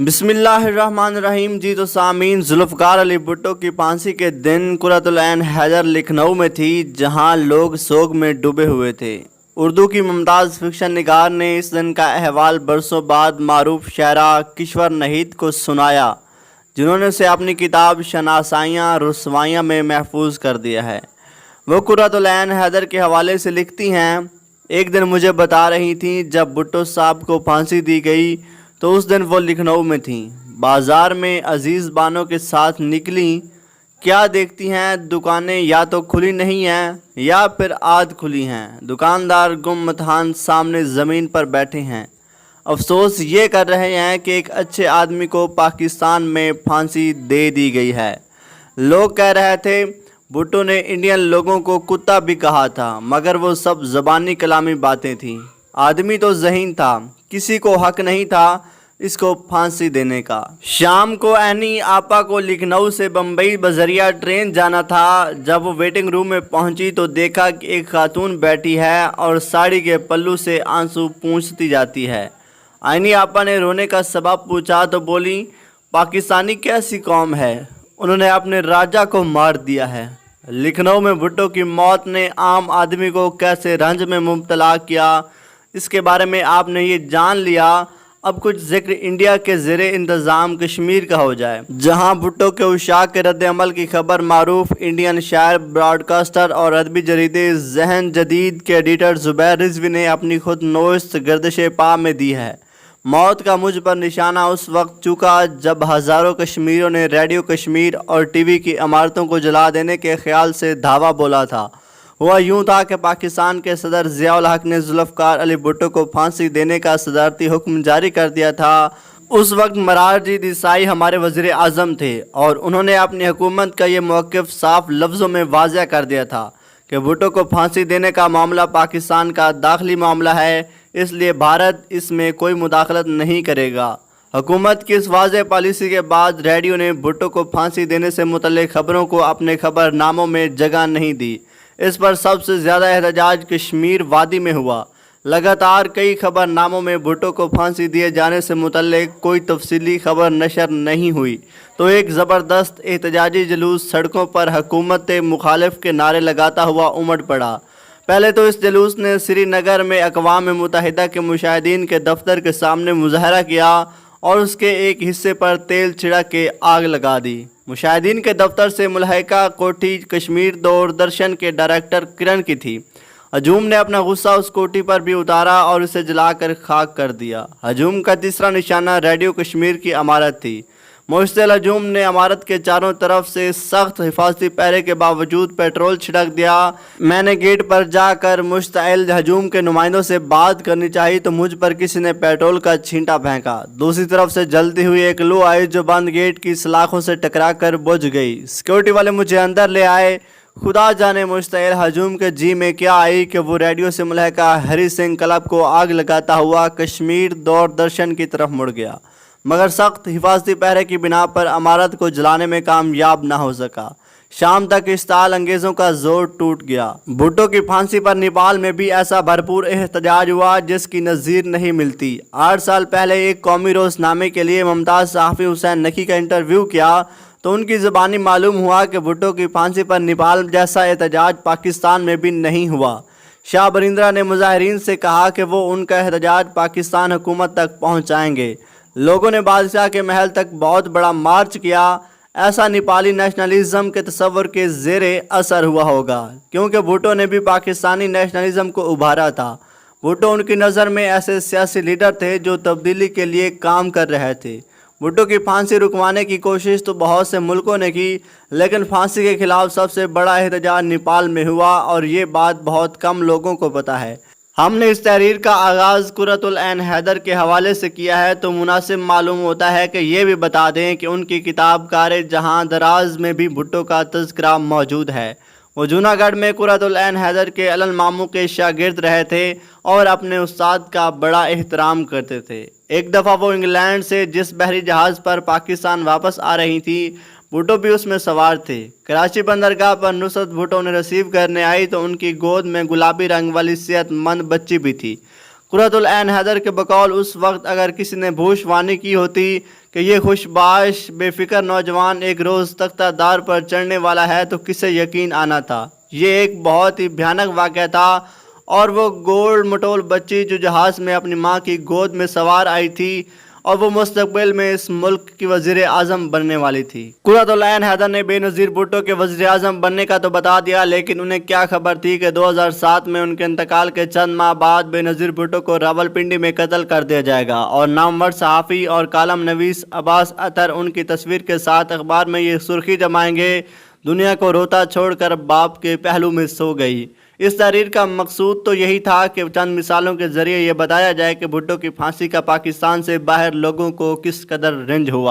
बिस्मिल्लाहिर्रहमानिर्रहीम। जी तो सामीन, जुल्फ़कार अली भुट्टो की फांसी के दिन कुर्रतुल ऐन हैदर लखनऊ में थी, जहां लोग सोग में डूबे हुए थे। उर्दू की मुमताज़ फिक्शन निगार ने इस दिन का अहवाल बरसों बाद मारूफ शायरा किश्वर नहीद को सुनाया, जिन्होंने उसे अपनी किताब शनासाइयाँ रुस्वाइयाँ में महफूज कर दिया है। वो कुर्रतुल ऐन हैदर के हवाले से लिखती हैं, एक दिन मुझे बता रही थी जब भुट्टो साहब को फांसी दी गई तो उस दिन वो लखनऊ में थीं। बाज़ार में अजीज़ बानों के साथ निकली। क्या देखती हैं, दुकानें या तो खुली नहीं हैं या फिर आध खुली हैं। दुकानदार गुमथान सामने ज़मीन पर बैठे हैं, अफसोस ये कर रहे हैं कि एक अच्छे आदमी को पाकिस्तान में फांसी दे दी गई है। लोग कह रहे थे भुट्टो ने इंडियन लोगों को कुत्ता भी कहा था, मगर वो सब ज़बानी कलामी बातें थीं। आदमी तो ज़हीन था, किसी को हक नहीं था इसको फांसी देने का। शाम को एनी आपा को लखनऊ से बम्बई बजरिया ट्रेन जाना था। जब वो वेटिंग रूम में पहुंची तो देखा कि एक खातून बैठी है और साड़ी के पल्लू से आंसू पूंछती जाती है। एनी आपा ने रोने का सबब पूछा तो बोली, पाकिस्तानी कैसी कौम है, उन्होंने अपने राजा को मार दिया है। लखनऊ में भुट्टो की मौत ने आम आदमी को कैसे रंज में मुब्तला किया, इसके बारे में आपने ये जान लिया। अब कुछ जिक्र इंडिया के ज़ेरे इंतज़ाम कश्मीर का हो जाए, जहां भुट्टो के उशाक के रद्द अमल की खबर मारूफ इंडियन शायर, ब्रॉडकास्टर और अदबी जरीदे ज़हन जदीद के एडिटर ज़ुबैर रिजवी ने अपनी खुद नोश्त गर्दिश पा में दी है। मौत का मुझ पर निशाना उस वक्त चुका जब हज़ारों कश्मीरियों ने रेडियो कश्मीर और टीवी की इमारतों को जला देने के ख्याल से धावा बोला था। हुआ यूँ था कि पाकिस्तान के सदर ज़ियाउल हक ने जुल्फ़कार अली भुट्टो को फांसी देने का सदारती हुक्म जारी कर दिया था। उस वक्त मोरारजी देसाई हमारे वज़ीर आज़म थे और उन्होंने अपनी हुकूमत का ये मौक़िफ़ साफ लफ्ज़ों में वाज़ह कर दिया था कि भुट्टो को फांसी देने का मामला पाकिस्तान का दाखिली मामला है, इसलिए भारत इसमें कोई मुदाखलत नहीं करेगा। हुकूमत की इस वाज़ेह पॉलिसी के बाद रेडियो ने भुट्टो को फांसी देने से मुतल्लिक़ खबरों को अपने खबरनामों में जगह नहीं दी। इस पर सबसे ज़्यादा एहतजाज कश्मीर वादी में हुआ। लगातार कई खबरनामों में भुट्टो को फांसी दिए जाने से मुतल्लिक़ कोई तफसीली खबर नशर नहीं हुई, तो एक ज़बरदस्त एहतजाजी जुलूस सड़कों पर हुकूमत मुखालिफ के नारे लगाता हुआ उमड़ पड़ा। पहले तो इस जुलूस ने श्रीनगर में अक़वाम मुत्तहिदा के मुशाहिदीन के दफ्तर के सामने मुज़ाहरा किया और उसके एक हिस्से पर तेल छिड़क के आग लगा दी। मुशाहिदीन के दफ्तर से मुल्हिका कोठी कश्मीर दूरदर्शन के डायरेक्टर किरण की थी। हजूम ने अपना गुस्सा उस कोठी पर भी उतारा और उसे जलाकर खाक कर दिया। हजूम का तीसरा निशाना रेडियो कश्मीर की इमारत थी। मुश्तिल हजूम ने इमारत के चारों तरफ से सख्त हिफाजती पहरे के बावजूद पेट्रोल छिड़क दिया। मैंने गेट पर जाकर मुश्तिल हजूम के नुमाइंदों से बात करनी चाहिए तो मुझ पर किसी ने पेट्रोल का छींटा फेंका। दूसरी तरफ से जलती हुई एक लू आई जो बंद गेट की सलाखों से टकरा कर बुझ गई। सिक्योरिटी वाले मुझे अंदर ले आए। खुदा जाने मुश्तिल हजूम के जी में क्या आई कि वो रेडियो से मुल्हिका हरी सिंह क्लब को आग लगाता हुआ कश्मीर दूरदर्शन की तरफ मुड़ गया, मगर सख्त हिफाजती पहरे की बिना पर इमारत को जलाने में कामयाब न हो सका। शाम तक इश्ताल अंगेज़ों का जोर टूट गया। भुट्टो की फांसी पर नेपाल में भी ऐसा भरपूर एहतजाज हुआ जिसकी नज़ीर नहीं मिलती। 8 साल पहले एक कौमी रोज़नामे के लिए मुमताज़ सहाफ़ी हुसैन नकी का इंटरव्यू किया तो उनकी ज़बानी मालूम हुआ कि भुट्टो की फांसी पर नेपाल जैसा एहतजाज पाकिस्तान में भी नहीं हुआ। शाह बरिंद्रा ने मुजाहिरीन से कहा कि वो उनका एहतजाज पाकिस्तान हुकूमत तक पहुँचाएँगे। लोगों ने बादशाह के महल तक बहुत बड़ा मार्च किया। ऐसा नेपाली नेशनलिज्म के तस्वर के ज़ेरे असर हुआ होगा, क्योंकि भुट्टो ने भी पाकिस्तानी नेशनलिज्म को उभारा था। भुट्टो उनकी नज़र में ऐसे सियासी लीडर थे जो तब्दीली के लिए काम कर रहे थे। भुट्टो की फांसी रुकवाने की कोशिश तो बहुत से मुल्कों ने की, लेकिन फांसी के खिलाफ सबसे बड़ा एहतजाज नेपाल में हुआ और ये बात बहुत कम लोगों को पता है। हमने इस तहरीर का आगाज़ कुर्रतुल ऐन हैदर के हवाले से किया है तो मुनासिब मालूम होता है कि ये भी बता दें कि उनकी किताब कार जहां दराज में भी भुट्टो का तज़किरा मौजूद है। वो जूनागढ़ में कुर्रतुल ऐन हैदर के अलन मामू के शागिर्द रहे थे और अपने उस्ताद का बड़ा एहतराम करते थे। एक दफ़ा वो इंग्लैंड से जिस बहरी जहाज़ पर पाकिस्तान वापस आ रही थी, भुट्टो भी उसमें सवार थे। कराची बंदरगाह पर नुसरत भुट्टो ने रिसीव करने आई तो उनकी गोद में गुलाबी रंग वाली सेहतमंद बच्ची भी थी। قرۃ العین حیدر کے بقول اس وقت اگر کسی نے بھوشوانی کی ہوتی کہ یہ خوشباش بے فکر نوجوان ایک روز تختہ دار پر چڑھنے والا ہے تو کسے یقین آنا تھا۔ یہ ایک بہت ہی بھیانک واقعہ تھا، اور وہ گول مٹول بچی جو جہاز میں اپنی ماں کی گود میں سوار آئی تھی، اور وہ مستقبل میں اس ملک کی وزیر اعظم بننے والی تھی۔ قرۃ العین حیدر نے بے نظیر بھٹو کے وزیر اعظم بننے کا تو بتا دیا، لیکن انہیں کیا خبر تھی کہ 2007 میں ان کے انتقال کے چند ماہ بعد بے نظیر بھٹو کو راولپنڈی میں قتل کر دیا جائے گا، اور نامور صحافی اور کالم نویس عباس اطہر ان کی تصویر کے ساتھ اخبار میں یہ سرخی جمائیں گے: دنیا کو روتا چھوڑ کر باپ کے پہلو میں سو گئی۔ اس تحریر کا مقصود تو یہی تھا کہ چند مثالوں کے ذریعے یہ بتایا جائے کہ بھٹو کی پھانسی کا پاکستان سے باہر لوگوں کو کس قدر رنج ہوا۔